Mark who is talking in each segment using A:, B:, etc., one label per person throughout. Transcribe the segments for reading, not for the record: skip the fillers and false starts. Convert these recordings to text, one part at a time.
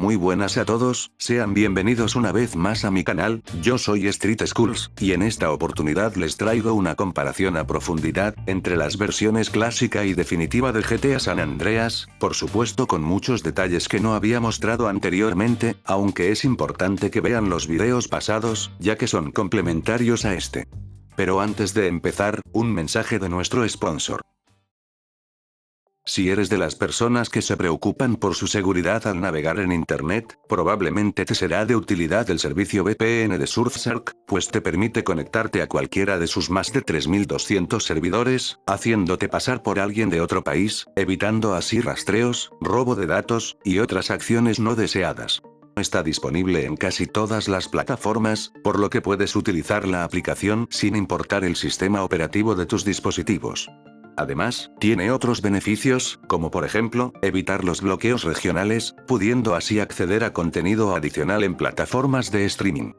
A: Muy buenas a todos, sean bienvenidos una vez más a mi canal. Yo soy Street Skulls, y en esta oportunidad les traigo una comparación a profundidad entre las versiones clásica y definitiva de GTA San Andreas, por supuesto con muchos detalles que no había mostrado anteriormente, aunque es importante que vean los videos pasados, ya que son complementarios a este. Pero antes de empezar, un mensaje de nuestro sponsor. Si eres de las personas que se preocupan por su seguridad al navegar en Internet, probablemente te será de utilidad el servicio VPN de Surfshark, pues te permite conectarte a cualquiera de sus más de 3200 servidores, haciéndote pasar por alguien de otro país, evitando así rastreos, robo de datos, y otras acciones no deseadas. Está disponible en casi todas las plataformas, por lo que puedes utilizar la aplicación sin importar el sistema operativo de tus dispositivos. Además, tiene otros beneficios, como por ejemplo, evitar los bloqueos regionales, pudiendo así acceder a contenido adicional en plataformas de streaming.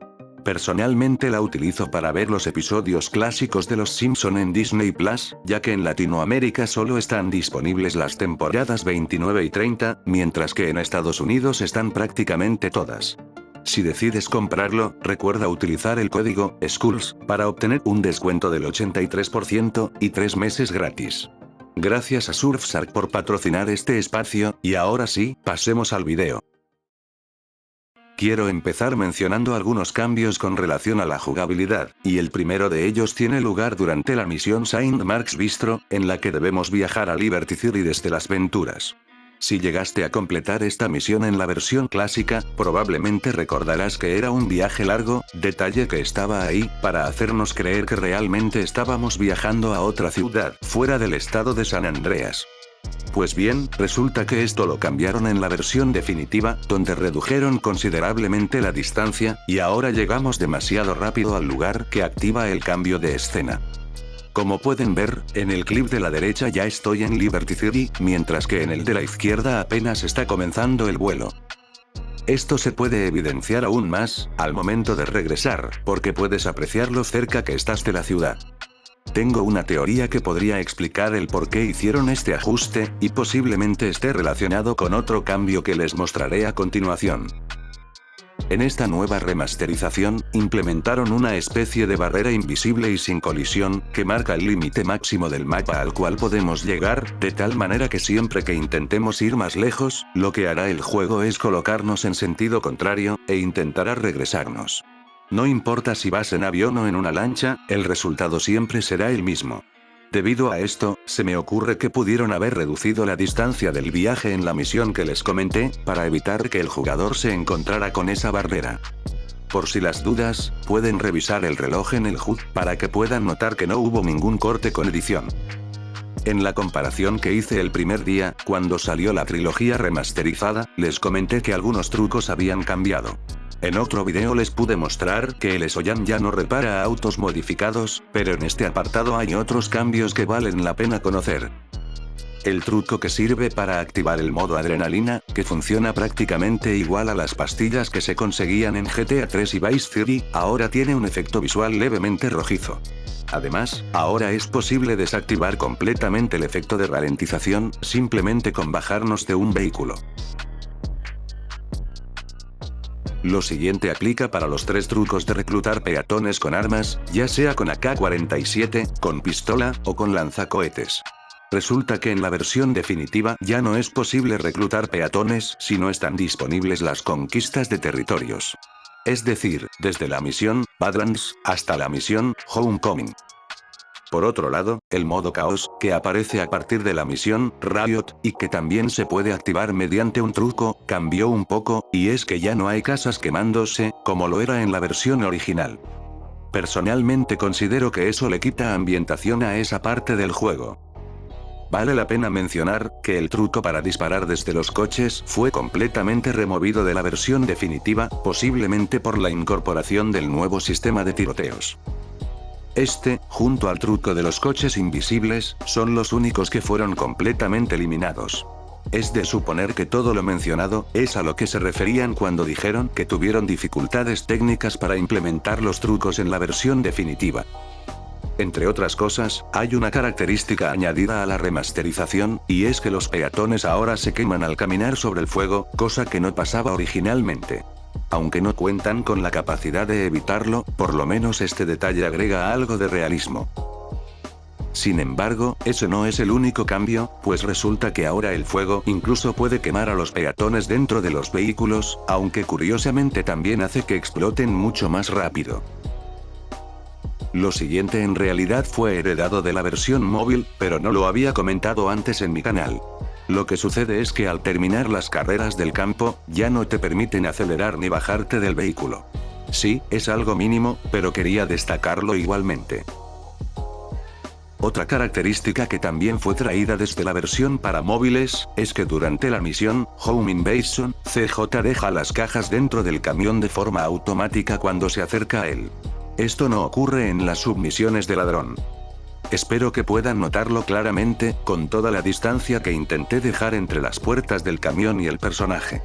A: Personalmente la utilizo para ver los episodios clásicos de Los Simpson en Disney Plus, ya que en Latinoamérica solo están disponibles las temporadas 29 y 30, mientras que en Estados Unidos están prácticamente todas. Si decides comprarlo, recuerda utilizar el código SKULLS para obtener un descuento del 83% y 3 meses gratis. Gracias a Surfshark por patrocinar este espacio, y ahora sí, pasemos al video. Quiero empezar mencionando algunos cambios con relación a la jugabilidad, y el primero de ellos tiene lugar durante la misión Saint Mark's Bistro, en la que debemos viajar a Liberty City desde Las Venturas. Si llegaste a completar esta misión en la versión clásica, probablemente recordarás que era un viaje largo, detalle que estaba ahí, para hacernos creer que realmente estábamos viajando a otra ciudad, fuera del estado de San Andreas. Pues bien, resulta que esto lo cambiaron en la versión definitiva, donde redujeron considerablemente la distancia, y ahora llegamos demasiado rápido al lugar que activa el cambio de escena. Como pueden ver, en el clip de la derecha ya estoy en Liberty City, mientras que en el de la izquierda apenas está comenzando el vuelo. Esto se puede evidenciar aún más, al momento de regresar, porque puedes apreciar lo cerca que estás de la ciudad. Tengo una teoría que podría explicar el por qué hicieron este ajuste, y posiblemente esté relacionado con otro cambio que les mostraré a continuación. En esta nueva remasterización, implementaron una especie de barrera invisible y sin colisión, que marca el límite máximo del mapa al cual podemos llegar, de tal manera que siempre que intentemos ir más lejos, lo que hará el juego es colocarnos en sentido contrario, e intentará regresarnos. No importa si vas en avión o en una lancha, el resultado siempre será el mismo. Debido a esto, se me ocurre que pudieron haber reducido la distancia del viaje en la misión que les comenté, para evitar que el jugador se encontrara con esa barrera. Por si las dudas, pueden revisar el reloj en el HUD, para que puedan notar que no hubo ningún corte con edición. En la comparación que hice el primer día, cuando salió la trilogía remasterizada, les comenté que algunos trucos habían cambiado. En otro video les pude mostrar que el Soyan ya no repara autos modificados, pero en este apartado hay otros cambios que valen la pena conocer. El truco que sirve para activar el modo adrenalina, que funciona prácticamente igual a las pastillas que se conseguían en GTA 3 y Vice City, ahora tiene un efecto visual levemente rojizo. Además, ahora es posible desactivar completamente el efecto de ralentización, simplemente con bajarnos de un vehículo. Lo siguiente aplica para los 3 trucos de reclutar peatones con armas, ya sea con AK-47, con pistola, o con lanzacohetes. Resulta que en la versión definitiva ya no es posible reclutar peatones si no están disponibles las conquistas de territorios. Es decir, desde la misión Badlands hasta la misión Homecoming. Por otro lado, el modo caos, que aparece a partir de la misión Riot, y que también se puede activar mediante un truco, cambió un poco, y es que ya no hay casas quemándose, como lo era en la versión original. Personalmente considero que eso le quita ambientación a esa parte del juego. Vale la pena mencionar, que el truco para disparar desde los coches fue completamente removido de la versión definitiva, posiblemente por la incorporación del nuevo sistema de tiroteos. Este, junto al truco de los coches invisibles, son los únicos que fueron completamente eliminados. Es de suponer que todo lo mencionado es a lo que se referían cuando dijeron que tuvieron dificultades técnicas para implementar los trucos en la versión definitiva. Entre otras cosas, hay una característica añadida a la remasterización, y es que los peatones ahora se queman al caminar sobre el fuego, cosa que no pasaba originalmente. Aunque no cuentan con la capacidad de evitarlo, por lo menos este detalle agrega algo de realismo. Sin embargo, ese no es el único cambio, pues resulta que ahora el fuego incluso puede quemar a los peatones dentro de los vehículos, aunque curiosamente también hace que exploten mucho más rápido. Lo siguiente en realidad fue heredado de la versión móvil, pero no lo había comentado antes en mi canal. Lo que sucede es que al terminar las carreras del campo, ya no te permiten acelerar ni bajarte del vehículo. Sí, es algo mínimo, pero quería destacarlo igualmente. Otra característica que también fue traída desde la versión para móviles, es que durante la misión Home Invasion, CJ deja las cajas dentro del camión de forma automática cuando se acerca a él. Esto no ocurre en las submisiones de ladrón. Espero que puedan notarlo claramente, con toda la distancia que intenté dejar entre las puertas del camión y el personaje.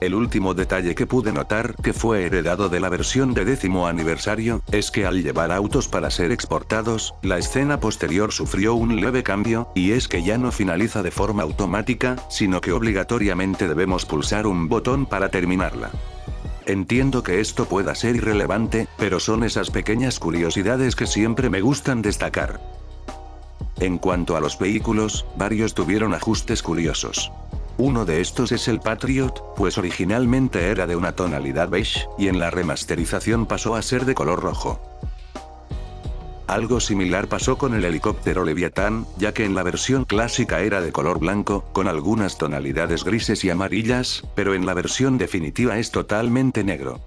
A: El último detalle que pude notar, que fue heredado de la versión de 10º aniversario, es que al llevar autos para ser exportados, la escena posterior sufrió un leve cambio, y es que ya no finaliza de forma automática, sino que obligatoriamente debemos pulsar un botón para terminarla. Entiendo que esto pueda ser irrelevante, pero son esas pequeñas curiosidades que siempre me gustan destacar. En cuanto a los vehículos, varios tuvieron ajustes curiosos. Uno de estos es el Patriot, pues originalmente era de una tonalidad beige, y en la remasterización pasó a ser de color rojo. Algo similar pasó con el helicóptero Leviatán, ya que en la versión clásica era de color blanco, con algunas tonalidades grises y amarillas, pero en la versión definitiva es totalmente negro.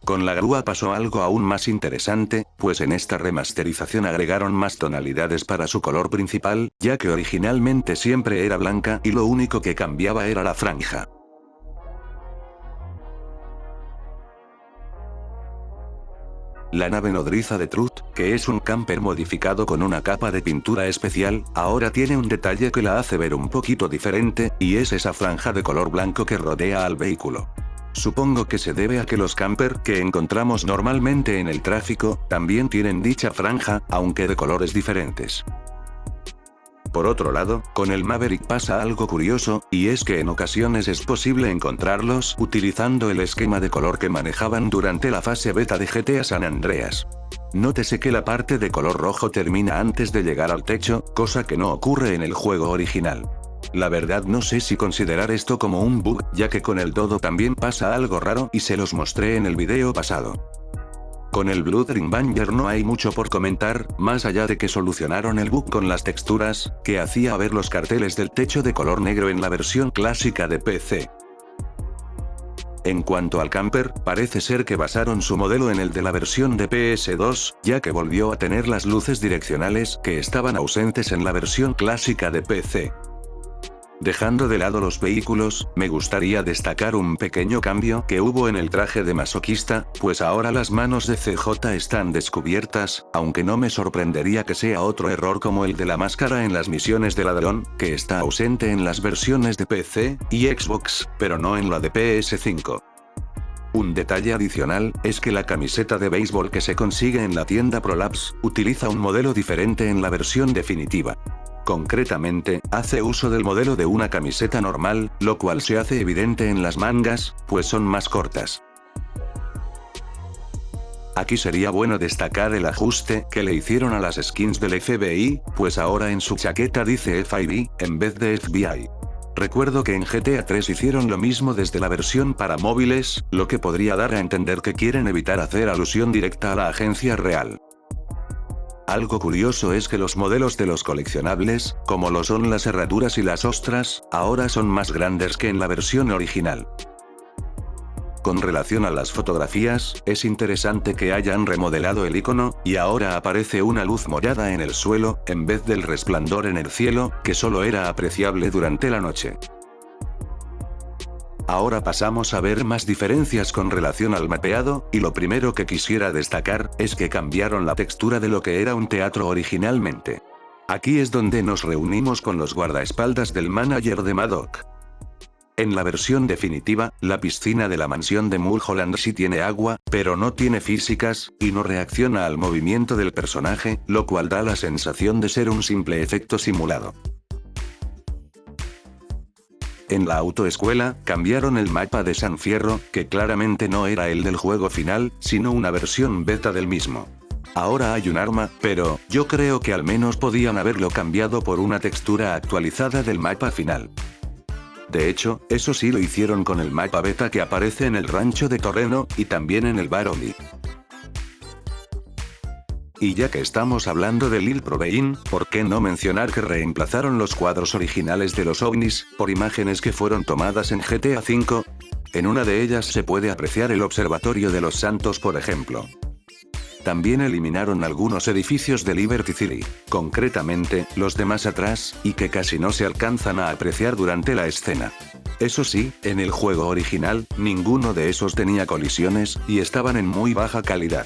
A: Con la grúa pasó algo aún más interesante, pues en esta remasterización agregaron más tonalidades para su color principal, ya que originalmente siempre era blanca y lo único que cambiaba era la franja. La nave nodriza de Truth, que es un camper modificado con una capa de pintura especial, ahora tiene un detalle que la hace ver un poquito diferente, y es esa franja de color blanco que rodea al vehículo. Supongo que se debe a que los camper que encontramos normalmente en el tráfico, también tienen dicha franja, aunque de colores diferentes. Por otro lado, con el Maverick pasa algo curioso, y es que en ocasiones es posible encontrarlos utilizando el esquema de color que manejaban durante la fase beta de GTA San Andreas. Nótese que la parte de color rojo termina antes de llegar al techo, cosa que no ocurre en el juego original. La verdad no sé si considerar esto como un bug, ya que con el Dodo también pasa algo raro y se los mostré en el video pasado. Con el Blood Ring Banger no hay mucho por comentar, más allá de que solucionaron el bug con las texturas, que hacía ver los carteles del techo de color negro en la versión clásica de PC. En cuanto al camper, parece ser que basaron su modelo en el de la versión de PS2, ya que volvió a tener las luces direccionales que estaban ausentes en la versión clásica de PC. Dejando de lado los vehículos, me gustaría destacar un pequeño cambio que hubo en el traje de masoquista, pues ahora las manos de CJ están descubiertas, aunque no me sorprendería que sea otro error como el de la máscara en las misiones de ladrón, que está ausente en las versiones de PC y Xbox, pero no en la de PS5. Un detalle adicional, es que la camiseta de béisbol que se consigue en la tienda Prolapse, utiliza un modelo diferente en la versión definitiva. Concretamente, hace uso del modelo de una camiseta normal, lo cual se hace evidente en las mangas, pues son más cortas. Aquí sería bueno destacar el ajuste que le hicieron a las skins del FBI, pues ahora en su chaqueta dice FIB, en vez de FBI. Recuerdo que en GTA 3 hicieron lo mismo desde la versión para móviles, lo que podría dar a entender que quieren evitar hacer alusión directa a la agencia real. Algo curioso es que los modelos de los coleccionables, como lo son las herraduras y las ostras, ahora son más grandes que en la versión original. Con relación a las fotografías, es interesante que hayan remodelado el icono, y ahora aparece una luz morada en el suelo, en vez del resplandor en el cielo, que solo era apreciable durante la noche. Ahora pasamos a ver más diferencias con relación al mapeado, y lo primero que quisiera destacar, es que cambiaron la textura de lo que era un teatro originalmente. Aquí es donde nos reunimos con los guardaespaldas del manager de Madoc. En la versión definitiva, la piscina de la mansión de Mulholland sí tiene agua, pero no tiene físicas, y no reacciona al movimiento del personaje, lo cual da la sensación de ser un simple efecto simulado. En la autoescuela, cambiaron el mapa de San Fierro, que claramente no era el del juego final, sino una versión beta del mismo. Ahora hay un arma, pero, yo creo que al menos podían haberlo cambiado por una textura actualizada del mapa final. De hecho, eso sí lo hicieron con el mapa beta que aparece en el rancho de Torreno, y también en el bar Oli. Y ya que estamos hablando de Lil Provein, ¿por qué no mencionar que reemplazaron los cuadros originales de los ovnis, por imágenes que fueron tomadas en GTA V? En una de ellas se puede apreciar el Observatorio de los Santos, por ejemplo. También eliminaron algunos edificios de Liberty City, concretamente, los de más atrás, y que casi no se alcanzan a apreciar durante la escena. Eso sí, en el juego original, ninguno de esos tenía colisiones, y estaban en muy baja calidad.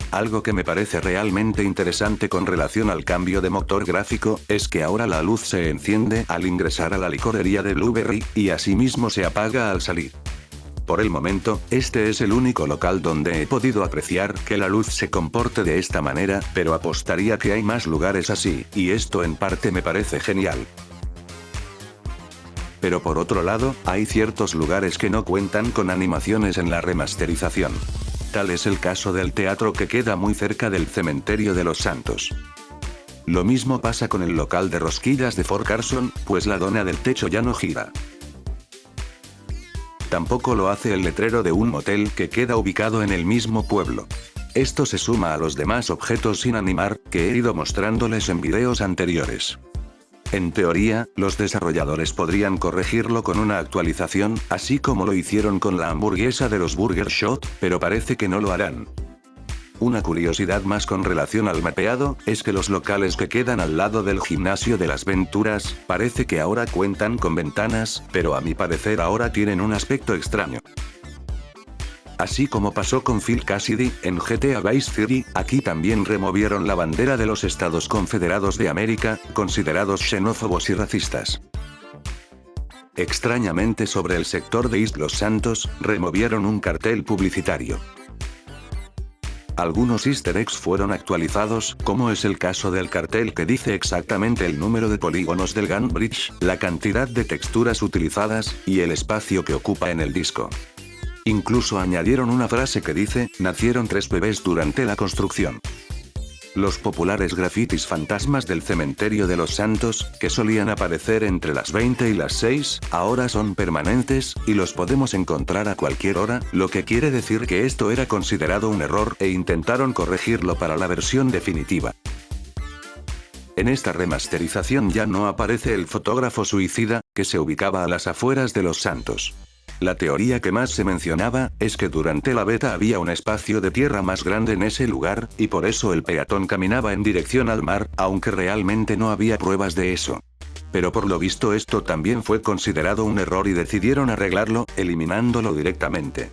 A: Algo que me parece realmente interesante con relación al cambio de motor gráfico, es que ahora la luz se enciende al ingresar a la licorería de Blueberry, y asimismo se apaga al salir. Por el momento, este es el único local donde he podido apreciar que la luz se comporte de esta manera, pero apostaría que hay más lugares así, y esto en parte me parece genial. Pero por otro lado, hay ciertos lugares que no cuentan con animaciones en la remasterización. Tal es el caso del teatro que queda muy cerca del cementerio de los Santos. Lo mismo pasa con el local de rosquillas de Fort Carson, pues la dona del techo ya no gira. Tampoco lo hace el letrero de un motel que queda ubicado en el mismo pueblo. Esto se suma a los demás objetos sin animar, que he ido mostrándoles en videos anteriores. En teoría, los desarrolladores podrían corregirlo con una actualización, así como lo hicieron con la hamburguesa de los Burger Shot, pero parece que no lo harán. Una curiosidad más con relación al mapeado, es que los locales que quedan al lado del gimnasio de las Venturas, parece que ahora cuentan con ventanas, pero a mi parecer ahora tienen un aspecto extraño. Así como pasó con Phil Cassidy, en GTA Vice City, aquí también removieron la bandera de los Estados Confederados de América, considerados xenófobos y racistas. Extrañamente sobre el sector de East Los Santos, removieron un cartel publicitario. Algunos easter eggs fueron actualizados, como es el caso del cartel que dice exactamente el número de polígonos del Gun Bridge, la cantidad de texturas utilizadas, y el espacio que ocupa en el disco. Incluso añadieron una frase que dice, nacieron 3 bebés durante la construcción. Los populares grafitis fantasmas del cementerio de los Santos, que solían aparecer entre las 20 y las 6, ahora son permanentes, y los podemos encontrar a cualquier hora, lo que quiere decir que esto era considerado un error e intentaron corregirlo para la versión definitiva. En esta remasterización ya no aparece el fotógrafo suicida, que se ubicaba a las afueras de los Santos. La teoría que más se mencionaba, es que durante la beta había un espacio de tierra más grande en ese lugar, y por eso el peatón caminaba en dirección al mar, aunque realmente no había pruebas de eso. Pero por lo visto esto también fue considerado un error y decidieron arreglarlo, eliminándolo directamente.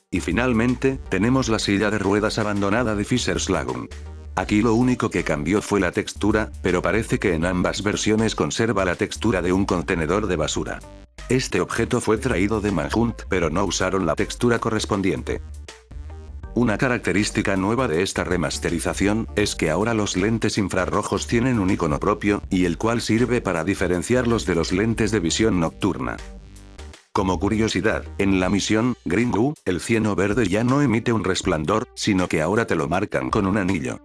A: Y finalmente, tenemos la silla de ruedas abandonada de Fisher's Lagoon. Aquí lo único que cambió fue la textura, pero parece que en ambas versiones conserva la textura de un contenedor de basura. Este objeto fue traído de Manhunt, pero no usaron la textura correspondiente. Una característica nueva de esta remasterización, es que ahora los lentes infrarrojos tienen un icono propio, y el cual sirve para diferenciarlos de los lentes de visión nocturna. Como curiosidad, en la misión, Green Goo, el cieno verde ya no emite un resplandor, sino que ahora te lo marcan con un anillo.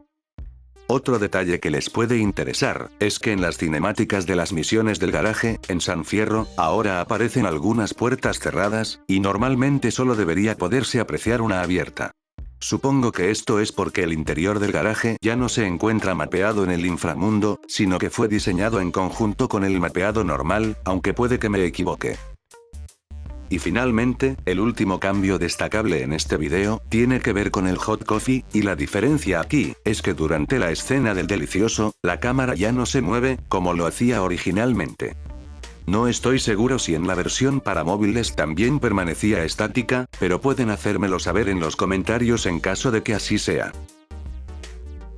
A: Otro detalle que les puede interesar, es que en las cinemáticas de las misiones del garaje, en San Fierro, ahora aparecen algunas puertas cerradas, y normalmente solo debería poderse apreciar una abierta. Supongo que esto es porque el interior del garaje ya no se encuentra mapeado en el inframundo, sino que fue diseñado en conjunto con el mapeado normal, aunque puede que me equivoque. Y finalmente, el último cambio destacable en este video, tiene que ver con el hot coffee, y la diferencia aquí, es que durante la escena del delicioso, la cámara ya no se mueve, como lo hacía originalmente. No estoy seguro si en la versión para móviles también permanecía estática, pero pueden hacérmelo saber en los comentarios en caso de que así sea.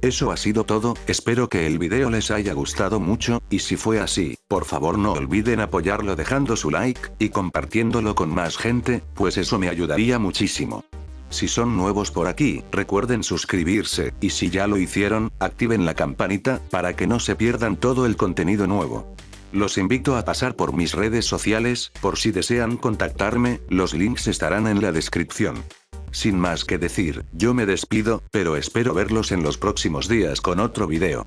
A: Eso ha sido todo, espero que el video les haya gustado mucho, y si fue así, por favor no olviden apoyarlo dejando su like, y compartiéndolo con más gente, pues eso me ayudaría muchísimo. Si son nuevos por aquí, recuerden suscribirse, y si ya lo hicieron, activen la campanita, para que no se pierdan todo el contenido nuevo. Los invito a pasar por mis redes sociales, por si desean contactarme, los links estarán en la descripción. Sin más que decir, yo me despido, pero espero verlos en los próximos días con otro video.